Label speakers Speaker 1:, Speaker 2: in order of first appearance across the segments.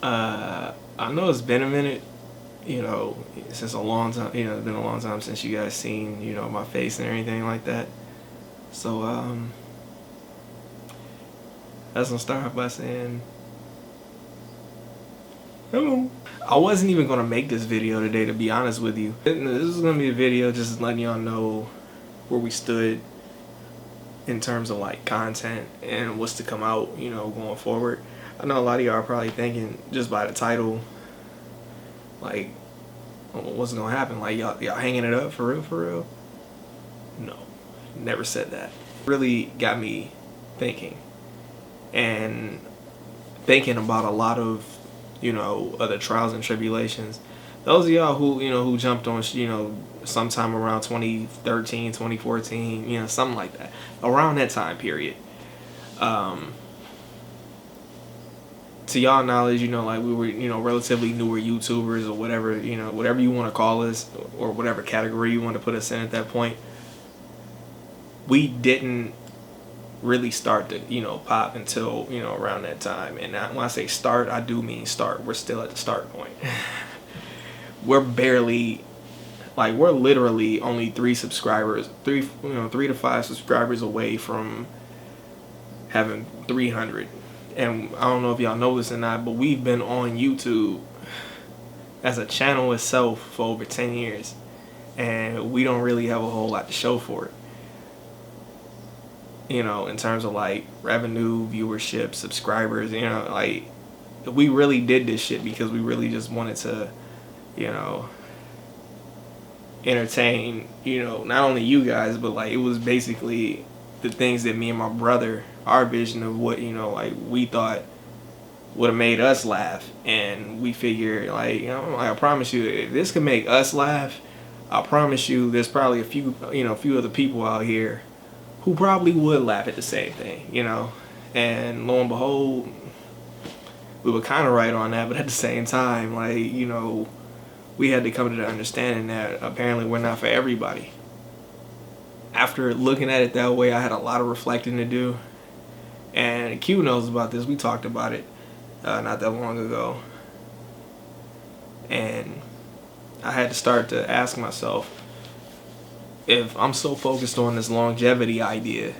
Speaker 1: I know it's been a minute, you know, since a long time, you know, it's been a long time since you guys seen, you know, my face and everything like that. So, let's start off by saying hello. I wasn't even gonna make this video today, to be honest with you. This is gonna be a video just letting y'all know where we stood in terms of like content and what's to come out, you know, going forward. I know a lot of y'all are probably thinking just by the title, like, what's gonna happen? Like, y'all hanging it up for real, for real? No, never said that. Really got me thinking, and thinking about a lot of, you know, other trials and tribulations. Those of y'all who, you know, who jumped on, you know, sometime around 2013, 2014, you know, something like that, around that time period. To y'all knowledge, you know, like we were, you know, relatively newer YouTubers or whatever, you know, whatever you want to call us or whatever category you want to put us in at that point. We didn't really start to, you know, pop until, you know, around that time. And when I say start, I do mean start. We're still at the start point. We're barely, like, we're literally only 3 subscribers, 3 to 5 subscribers away from having 300. And I don't know if y'all know this or not, but we've been on YouTube as a channel itself for over 10 years. And we don't really have a whole lot to show for it. You know, in terms of like revenue, viewership, subscribers, you know, like we really did this shit because we really just wanted to, you know, entertain, you know, not only you guys, but like it was basically the things that me and my brother, our vision of what, you know, like we thought would have made us laugh. And we figured, like, you know, like, I promise you, if this can make us laugh, I promise you there's probably a few, you know, a few other people out here who probably would laugh at the same thing, you know. And lo and behold, we were kind of right on that, but at the same time, like, you know, we had to come to the understanding that apparently we're not for everybody. After looking at it that way, I had a lot of reflecting to do. And Q knows about this. We talked about it not that long ago. And I had to start to ask myself, if I'm so focused on this longevity idea,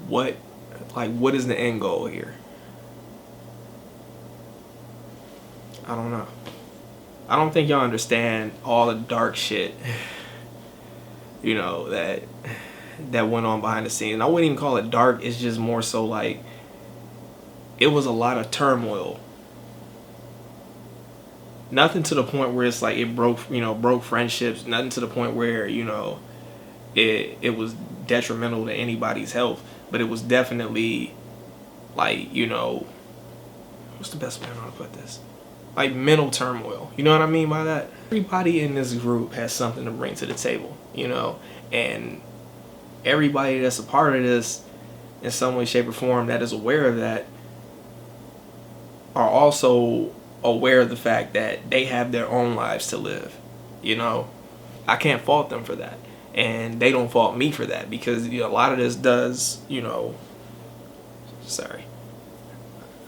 Speaker 1: what is the end goal here? I don't know. I don't think y'all understand all the dark shit, you know, that went on behind the scenes. And I wouldn't even call it dark. It's just more so like it was a lot of turmoil. Nothing to the point where it's like it broke friendships. Nothing to the point where, you know, it was detrimental to anybody's health. But it was definitely like, you know, what's the best way I know to put this? Like mental turmoil. You know what I mean by that? Everybody in this group has something to bring to the table, you know, and everybody that's a part of this in some way, shape, or form that is aware of that are also aware of the fact that they have their own lives to live. You know, I can't fault them for that, and they don't fault me for that, because, you know, a lot of this does, you know, sorry,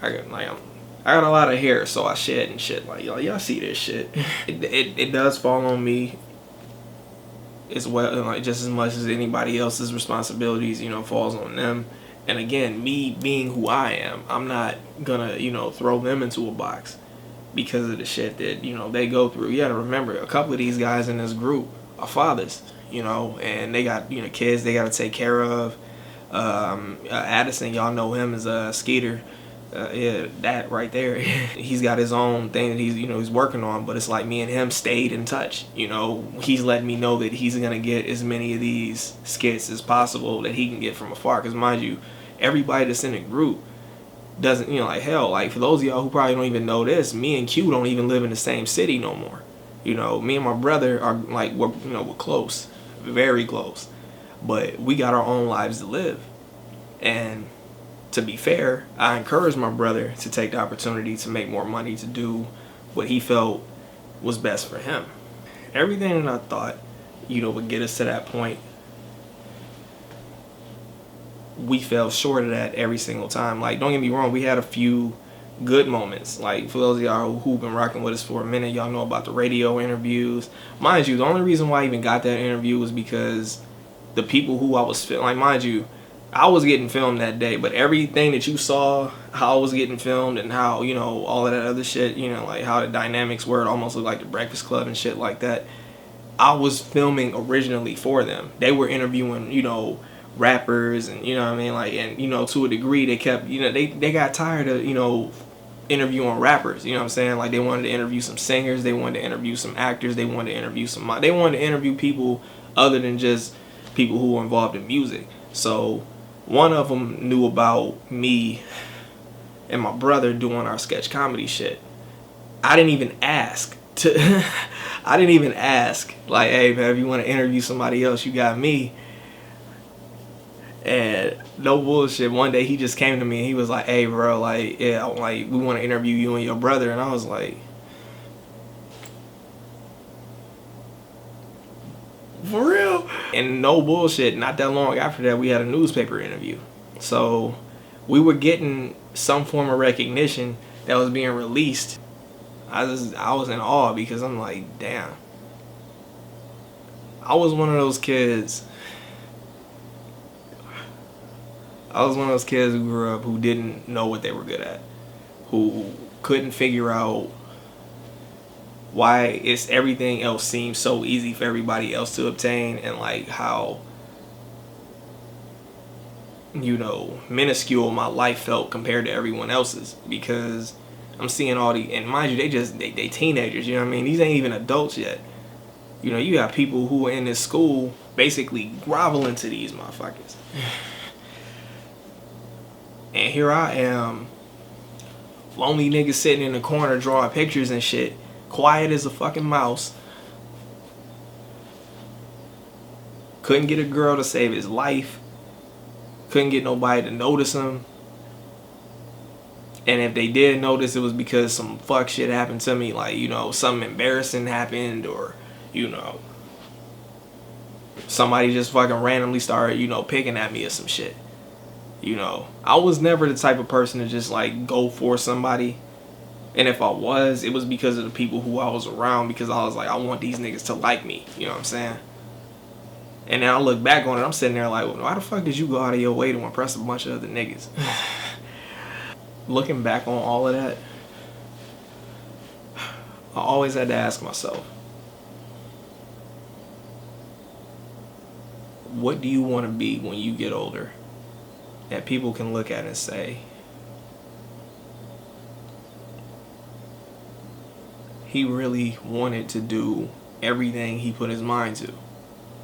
Speaker 1: I got a lot of hair, so I shed and shit. Like, y'all see this shit. It does fall on me as well, like just as much as anybody else's responsibilities, you know, falls on them. And again, me being who I am, I'm not gonna, you know, throw them into a box because of the shit that, you know, they go through. You gotta remember, a couple of these guys in this group are fathers, you know, and they got, you know, kids they gotta take care of. Addison, y'all know him as Skeeter. Yeah, that right there. He's got his own thing that he's working on, but it's like me and him stayed in touch. You know, he's letting me know that he's gonna get as many of these skits as possible that he can get from afar. Because mind you, everybody that's in the group doesn't, you know, like hell, like for those of y'all who probably don't even know this, me and Q don't even live in the same city no more. You know, me and my brother are like, we're close, very close, but we got our own lives to live. And to be fair, I encouraged my brother to take the opportunity to make more money, to do what he felt was best for him. Everything that I thought, you know, would get us to that point we fell short of that every single time. Like, don't get me wrong, we had a few good moments. Like, for those of y'all who've been rocking with us for a minute, y'all know about the radio interviews. Mind you, the only reason why I even got that interview was because the people who I was like, mind you, I was getting filmed that day, but everything that you saw, how I was getting filmed and how, you know, all of that other shit, you know, like how the dynamics were, it almost looked like the Breakfast Club and shit like that. I was filming originally for them. They were interviewing, you know, rappers and, you know what I mean, like, and, you know, to a degree they kept, you know, they got tired of, you know, interviewing rappers, you know what I'm saying? Like, they wanted to interview some singers, they wanted to interview some actors, they wanted to interview they wanted to interview people other than just people who were involved in music. So one of them knew about me and my brother doing our sketch comedy shit. I didn't even ask to I didn't even ask, like, hey man, if you want to interview somebody else, you got me. And no bullshit, one day he just came to me and he was like, hey bro, like, yeah, like, we want to interview you and your brother. And I was like, for real? And no bullshit, not that long after that, we had a newspaper interview. So we were getting some form of recognition that was being released. I was in awe because I'm like, damn. I was one of those kids. I was one of those kids who grew up who didn't know what they were good at, who couldn't figure out why it's everything else seems so easy for everybody else to obtain, and like how, you know, minuscule my life felt compared to everyone else's, because I'm seeing all the, and mind you, they teenagers, you know what I mean? These ain't even adults yet. You know, you got people who are in this school basically groveling to these motherfuckers. And here I am, lonely nigga sitting in the corner drawing pictures and shit, quiet as a fucking mouse. Couldn't get a girl to save his life. Couldn't get nobody to notice him. And if they did notice, it was because some fuck shit happened to me. Like, you know, something embarrassing happened, or, you know, somebody just fucking randomly started, you know, picking at me or some shit. You know, I was never the type of person to just like go for somebody. And if I was, it was because of the people who I was around, because I was like, I want these niggas to like me. You know what I'm saying? And then I look back on it, I'm sitting there like, well, why the fuck did you go out of your way to impress a bunch of other niggas? Looking back on all of that, I always had to ask myself, what do you want to be when you get older that people can look at and say, he really wanted to do everything he put his mind to?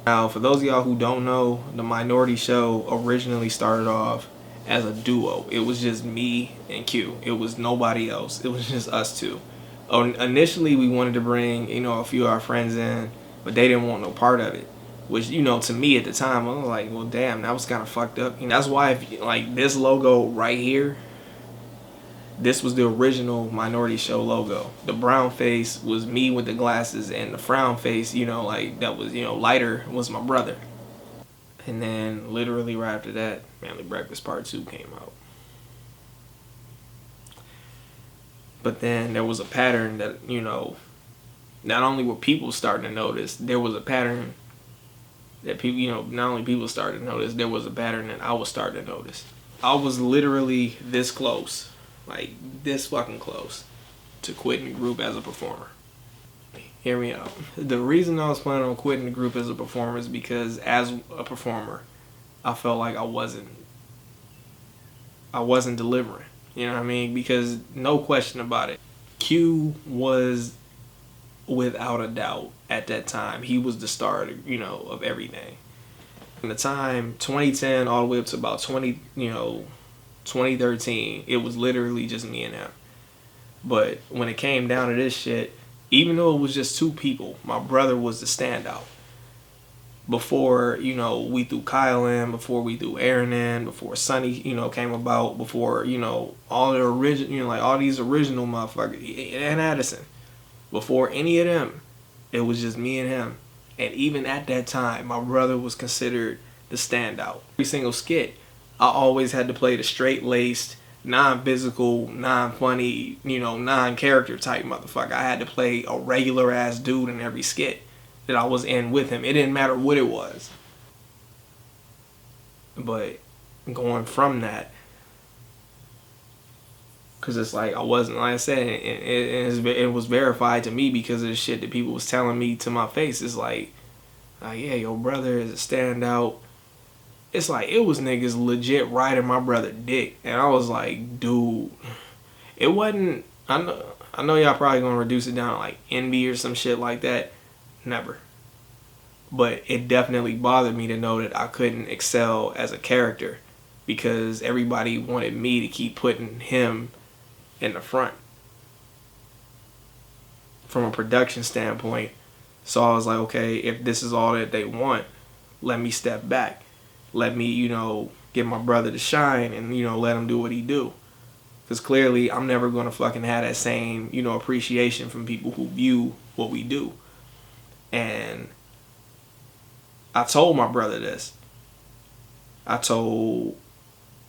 Speaker 1: Now, for those of y'all who don't know, the Minority Show originally started off as a duo. It was just me and Q. It was nobody else. It was just us two. Initially, we wanted to bring, you know, a few of our friends in, but they didn't want no part of it. Which, you know, to me at the time, I was like, well, damn, that was kind of fucked up. You know, that's why, if, like, this logo right here, this was the original Minority Show logo. The brown face was me with the glasses, and the frown face, you know, like, that was, you know, lighter, was my brother. And then, literally right after that, Family Breakfast Part 2 came out. But then there was a pattern that, you know, not only were people starting to notice, there was a pattern that people, you know, not only people started to notice, there was a pattern that I was starting to notice. I was literally this close, like this fucking close, to quitting the group as a performer. Hear me out. The reason I was planning on quitting the group as a performer is because as a performer, I felt like I wasn't delivering. You know what I mean? Because no question about it, Q was, without a doubt, at that time, he was the star, you know, of everything. In the time 2010 all the way up to about 2013, it was literally just me and him. But when it came down to this shit, even though it was just two people, my brother was the standout. Before, you know, we threw Kyle in, before we threw Aaron in, before Sonny, you know, came about, before, you know, all the original, you know, like all these original motherfuckers, and Addison. Before any of them, it was just me and him. And even at that time, my brother was considered the standout. Every single skit, I always had to play the straight-laced, non-physical, non-funny, non-character type motherfucker. I had to play a regular-ass dude in every skit that I was in with him. It didn't matter what it was. But going from that, because it's like I wasn't, like I said, it was verified to me because of the shit that people was telling me to my face. It's like yeah, your brother is a standout. It's like it was niggas legit riding my brother dick, and I was like, dude, it wasn't. I know y'all probably gonna reduce it down to like envy or some shit like that. Never. But it definitely bothered me to know that I couldn't excel as a character because everybody wanted me to keep putting him in the front from a production standpoint. So I was like, okay, if this is all that they want, let me step back. Let me, get my brother to shine and, let him do what he do. Because clearly I'm never going to fucking have that same, appreciation from people who view what we do. And I told my brother this. I told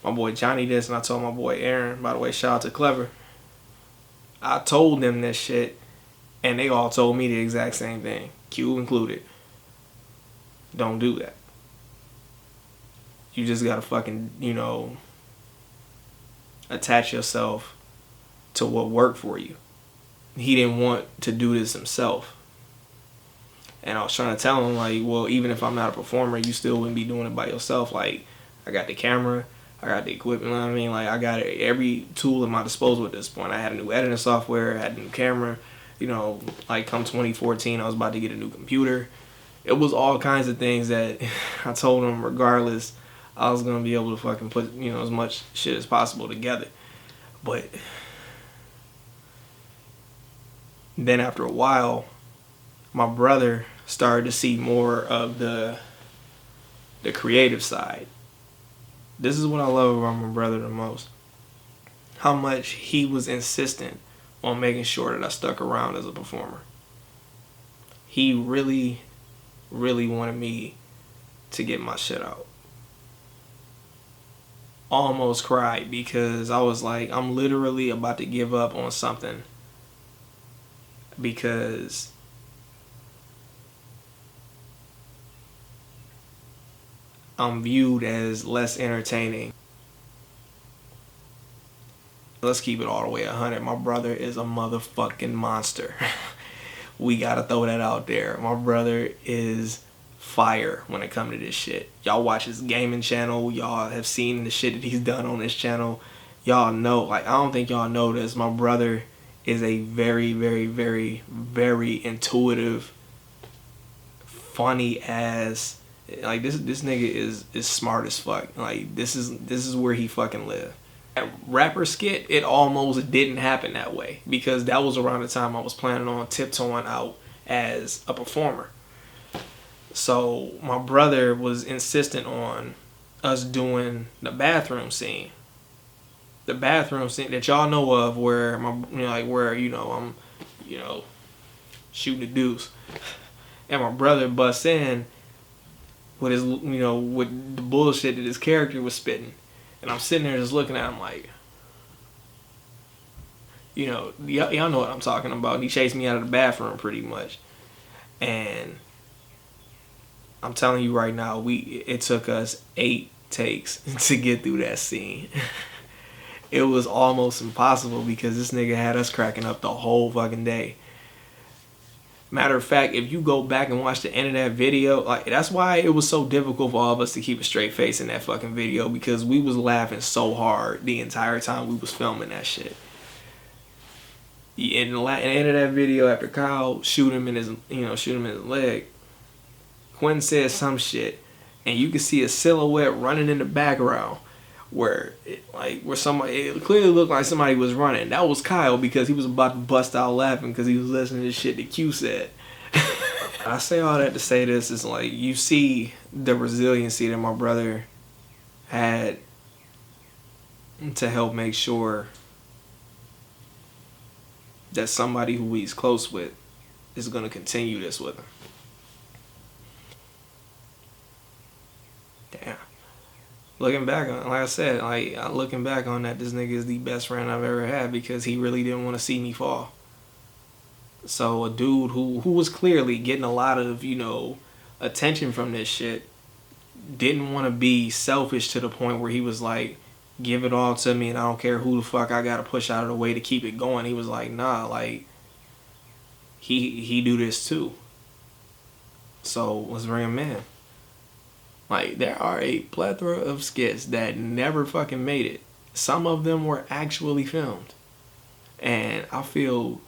Speaker 1: my boy Johnny this, and I told my boy Aaron. By the way, shout out to Clever. I told them this shit, and they all told me the exact same thing, Q included. Don't do that. You just gotta fucking, attach yourself to what worked for you. He didn't want to do this himself. And I was trying to tell him, like, well, even if I'm not a performer, you still wouldn't be doing it by yourself. Like, I got the camera, I got the equipment, you know what I mean? Like, I got every tool at my disposal at this point. I had a new editing software, I had a new camera. Like, come 2014, I was about to get a new computer. It was all kinds of things that I told him, regardless, I was going to be able to fucking put, as much shit as possible together. But then after a while, my brother started to see more of the creative side. This is what I love about my brother the most. How much he was insistent on making sure that I stuck around as a performer. He really, really wanted me to get my shit out. Almost cried because I was like, I'm literally about to give up on something because I'm viewed as less entertaining. Let's keep it all the way 100. My brother is a motherfucking monster. We gotta throw that out there. My brother is fire when it comes to this shit. Y'all watch his gaming channel. Y'all have seen the shit that he's done on his channel. Y'all know, like, I don't think y'all know this. My brother is a very, very, very, very intuitive, funny ass. Like, this nigga is smart as fuck. Like, this is where he fucking live. At rapper skit, it almost didn't happen that way because that was around the time I was planning on tiptoeing out as a performer. So my brother was insistent on us doing the bathroom scene. The bathroom scene that y'all know of where I'm, shooting the deuce. And my brother busts in with his, with the bullshit that his character was spitting. And I'm sitting there just looking at him like, y'all know what I'm talking about. And he chased me out of the bathroom pretty much. And I'm telling you right now, it took us 8 takes to get through that scene. It was almost impossible because this nigga had us cracking up the whole fucking day. Matter of fact, if you go back and watch the end of that video, like, that's why it was so difficult for all of us to keep a straight face in that fucking video, because we was laughing so hard the entire time we was filming that shit. In the end of that video, after Kyle shoot him in his leg, Quentin said some shit, and you can see a silhouette running in the background where somebody, it clearly looked like somebody was running. That was Kyle, because he was about to bust out laughing because he was listening to shit that Q said. I say all that to say this is, like, you see the resiliency that my brother had to help make sure that somebody who he's close with is going to continue this with him. Damn. looking back on, like I said, like looking back on that, this nigga is the best friend I've ever had because he really didn't want to see me fall. So a dude who was clearly getting a lot of, you know, attention from this shit didn't want to be selfish to the point where he was like, give it all to me and I don't care who the fuck I gotta push out of the way to keep it going. He was like, nah, like he do this too. So let's bring him in. Like, there are a plethora of skits that never fucking made it. Some of them were actually filmed. And I feel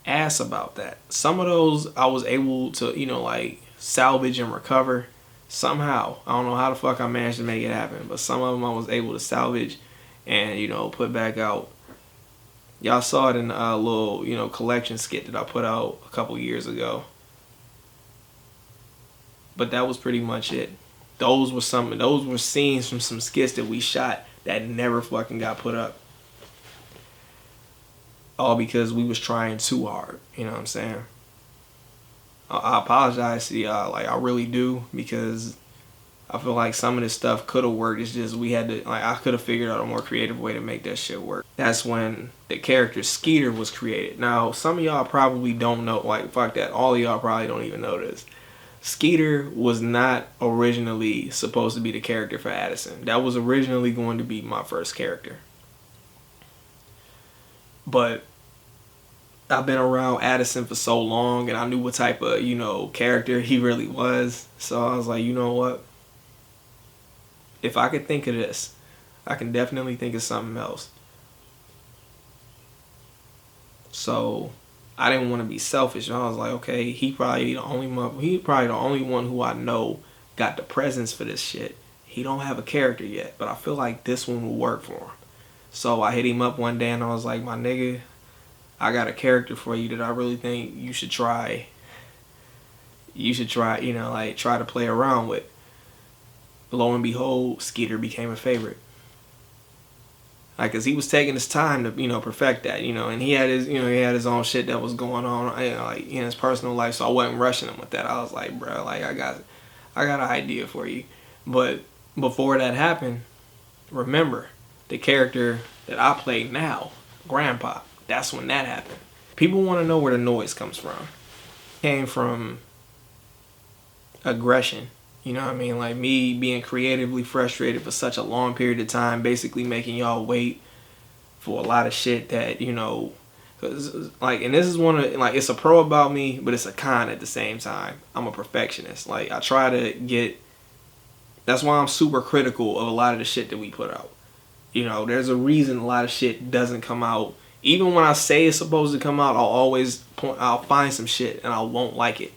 Speaker 1: ass about that. Some of those I was able to, you know, like salvage and recover somehow. I don't know how the fuck I managed to make it happen, but some of them I was able to salvage and, you know, put back out. Y'all saw it in a little, you know, collection skit that I put out a couple years ago. But that was pretty much it. Those were scenes from some skits that we shot that never fucking got put up. All because we was trying too hard. You know what I'm saying? I apologize to y'all. Like, I really do, because I feel like some of this stuff could have worked. It's just we had to, like, I could have figured out a more creative way to make that shit work. That's when the character Skeeter was created. Now, some of y'all probably don't know. Like, fuck that. All of y'all probably don't even know this. Skeeter was not originally supposed to be the character for Addison. That was originally going to be my first character. But I've been around Addison for so long and I knew what type of, you know, character he really was. So I was like, you know what? If I could think of this, I can definitely think of something else. So I didn't want to be selfish. I was like, okay, he probably the only one who I know got the presence for this shit. He don't have a character yet, but I feel like this one will work for him. So I hit him up one day and I was like, my nigga, I got a character for you that I really think you should try. You should try, you know, like try to play around with. Lo and behold, Skeeter became a favorite. Like, cause he was taking his time to, you know, perfect that, you know, and he had his own shit that was going on, you know, like in his personal life. So I wasn't rushing him with that. I was like, bro, like I got an idea for you. But before that happened, remember the character that I play now, Grandpa. That's when that happened. People want to know where the noise comes from. It came from aggression. You know what I mean? Like me being creatively frustrated for such a long period of time, basically making y'all wait for a lot of shit that, you know, cause like, and this is one of, like, it's a pro about me, but it's a con at the same time. I'm a perfectionist. Like, I try to get, that's why I'm super critical of a lot of the shit that we put out. You know, there's a reason a lot of shit doesn't come out. Even when I say it's supposed to come out, I'll find some shit and I won't like it.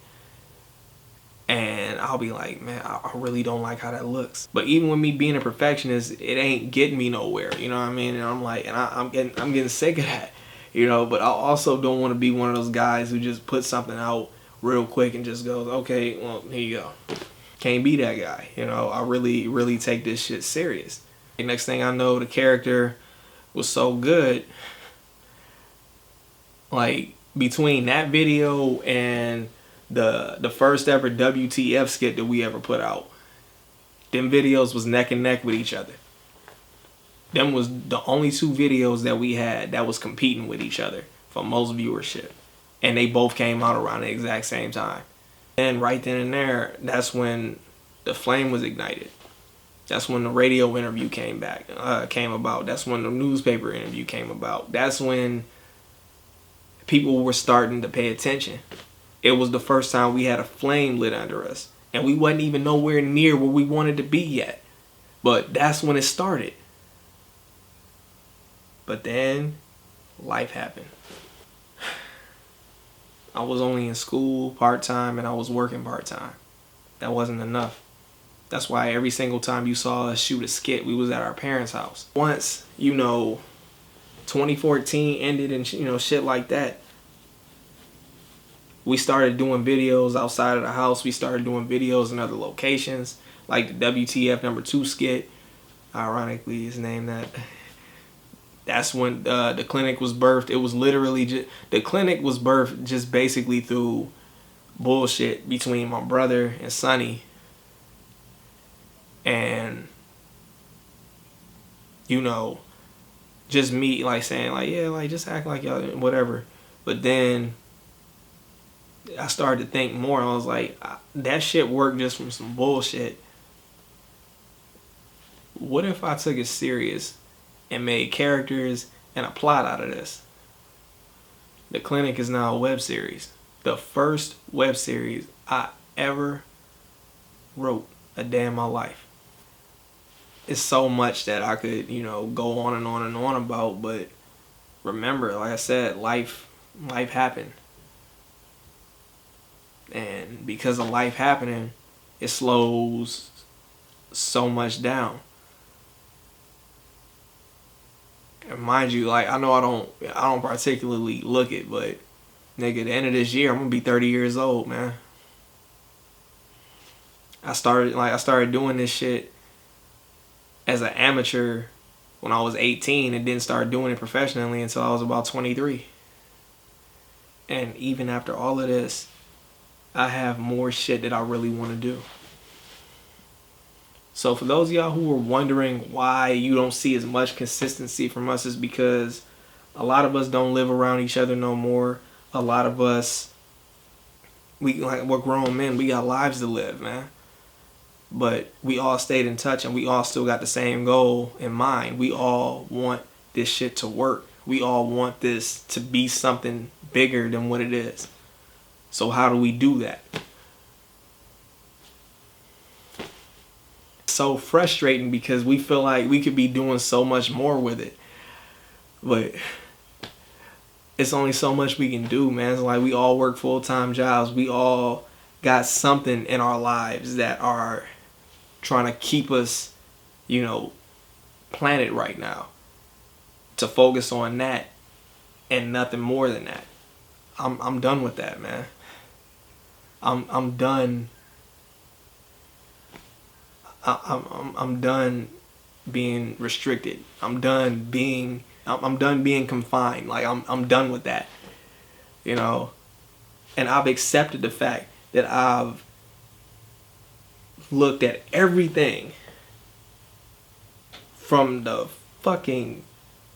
Speaker 1: And I'll be like, man, I really don't like how that looks. But even with me being a perfectionist, it ain't getting me nowhere. You know what I mean? And I'm like, and I'm getting sick of that. You know, but I also don't want to be one of those guys who just puts something out real quick and just goes, okay, well, here you go. Can't be that guy. You know, I really, really take this shit serious. The next thing I know, the character was so good. Like, between that video and the first ever WTF skit that we ever put out, them videos was neck and neck with each other. Them was the only two videos that we had that was competing with each other for most viewership. And they both came out around the exact same time. And right then and there, that's when the flame was ignited. That's when the radio interview came about. That's when the newspaper interview came about. That's when people were starting to pay attention. It was the first time we had a flame lit under us. And we wasn't even nowhere near where we wanted to be yet. But that's when it started. But then, life happened. I was only in school part-time and I was working part-time. That wasn't enough. That's why every single time you saw us shoot a skit, we was at our parents' house. Once, you know, 2014 ended and, you know, shit like that, we started doing videos outside of the house. We started doing videos in other locations, like the WTF #2 skit. Ironically, is named that. That's when the clinic was birthed. It was literally just, the clinic was birthed just basically through bullshit between my brother and Sonny. And you know, just me like saying like, yeah, like just act like y'all whatever. But then I started to think more. I was like, that shit worked just from some bullshit. What if I took it serious and made characters and a plot out of this? The Clinic is now a web series. The first web series I ever wrote a day in my life. It's so much that I could, you know, go on and on and on about, but remember, like I said, life happened. And because of life happening, it slows so much down. And mind you, like I know I don't particularly look it, but nigga, at the end of this year I'm gonna be 30 years old, man. I started doing this shit as an amateur when I was 18 and didn't start doing it professionally until I was about 23. And even after all of this, I have more shit that I really want to do. So for those of y'all who were wondering why you don't see as much consistency from us, is because a lot of us don't live around each other no more. A lot of us, we're grown men. We got lives to live, man. But we all stayed in touch and we all still got the same goal in mind. We all want this shit to work. We all want this to be something bigger than what it is. So how do we do that? So frustrating because we feel like we could be doing so much more with it. But it's only so much we can do, man. It's like we all work full-time jobs. We all got something in our lives that are trying to keep us, you know, planted right now. To focus on that and nothing more than that. I'm done with that, man. I'm done. I'm done being restricted. I'm done being confined. Like I'm done with that. You know? And I've accepted the fact that I've looked at everything from the fucking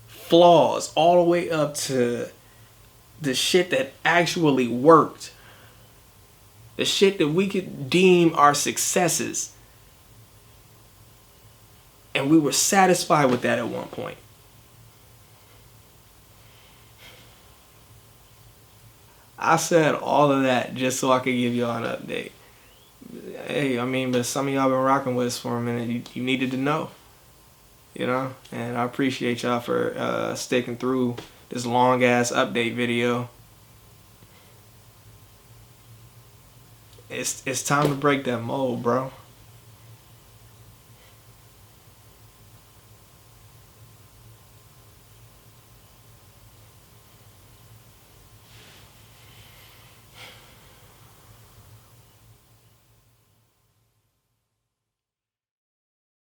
Speaker 1: flaws all the way up to the shit that actually worked. The shit that we could deem our successes. And we were satisfied with that at one point. I said all of that just so I could give y'all an update. Hey, I mean, but some of y'all been rocking with us for a minute. You needed to know. You know? And I appreciate y'all for sticking through this long ass update video. It's time to break that mold, bro.